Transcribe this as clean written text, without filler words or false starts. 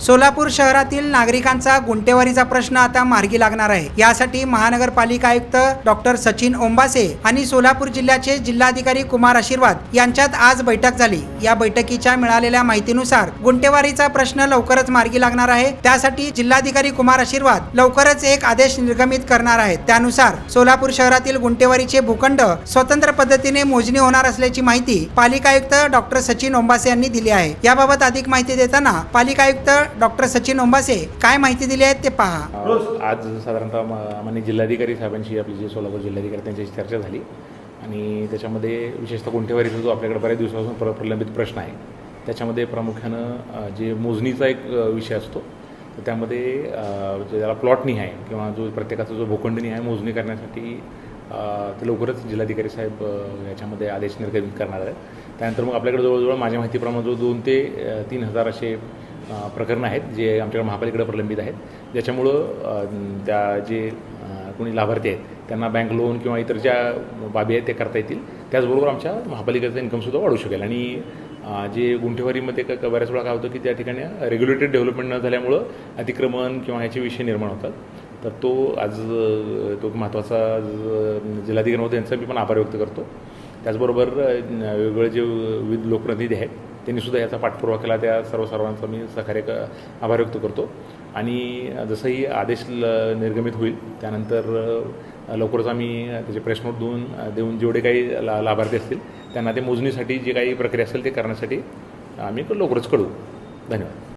सोलापूर शहरातील नागरिकांचा गुंटेवारीचा प्रश्न आता मार्गी लागणार आहे। यासाठी महानगरपालिका आयुक्त डॉक्टर सचिन ओंबासे आणि सोलापूर जिल्ह्याचे जिल्हाधिकारी कुमार आशीर्वाद यांच्यात आज बैठक झाली। या बैठकीच्या मिळालेल्या माहितीनुसार गुंटेवारीचा प्रश्न लवकरच मार्गी लागणार आहे। त्यासाठी जिल्हाधिकारी कुमार आशीर्वाद लवकरच एक आदेश निर्गमित करणार आहेत। त्यानुसार सोलापूर शहरातील गुंटेवारीचे भूखंड स्वतंत्र पद्धतीने मोजणी होणार असल्याची माहिती पालिका आयुक्त डॉक्टर सचिन ओंबासे यांनी दिली आहे। याबाबत अधिक माहिती देताना पालिका आयुक्त डॉक्टर सचिन ओंबासे काय माहिती दिली आहे ते पहा। आज साधारणतः माननीय जिल्हाधिकारी साहेबांशी आपली जे सोलापूर जिल्हाधिकारी त्यांच्याशी चर्चा झाली आणि त्याच्यामध्ये विशेषतः गुंठेवारीचा जो आपल्याकडे बऱ्याच दिवसापासून प्रलंबित प्रश्न आहे त्याच्यामध्ये प्रामुख्यानं जे मोजणीचा एक विषय असतो तर त्यामध्ये ज्याला प्लॉटनिहाय किंवा जो प्रत्येकाचा जो भूखंडनिहाय मोजणी करण्यासाठी ते लवकरच जिल्हाधिकारी साहेब याच्यामध्ये आदेश निर्गमित करणार आहेत। त्यानंतर मग आपल्याकडे जवळजवळ माझ्या माहितीप्रमाणे 2 ते 3 हजार असे प्रकरणं आहेत जे आमच्याकडे महापालिकेकडे प्रलंबित आहेत, ज्याच्यामुळं त्या जे कोणी लाभार्थी आहेत त्यांना बँक लोन किंवा इतर ज्या बाबी आहेत ते करता येतील। त्याचबरोबर आमच्या महापालिकेचा इन्कमसुद्धा वाढू शकेल आणि जे गुंठेवारीमध्ये बऱ्याच वेळा काय होतं की त्या ठिकाणी रेग्युलेटेड डेव्हलपमेंट न झाल्यामुळं अतिक्रमण किंवा ह्याचे विषय निर्माण होतात। तर तो आज तो महत्त्वाचा जिल्हाधिकारी होते यांचा मी पण आभार व्यक्त करतो। त्याचबरोबर वेगवेगळे जे विविध लोकप्रतिनिधी आहेत त्यांनीसुद्धा याचा पाठपुरावा केला, त्या सर्वांचा मी आभार व्यक्त करतो। आणि जसंही आदेश निर्गमित होईल त्यानंतर लवकरच आम्ही त्याचे प्रेस नोट देऊन जेवढे काही लाभार्थी असतील त्यांना ते मोजणीसाठी जे काही प्रक्रिया असेल ते करण्यासाठी आम्ही लवकरच कळवू। धन्यवाद।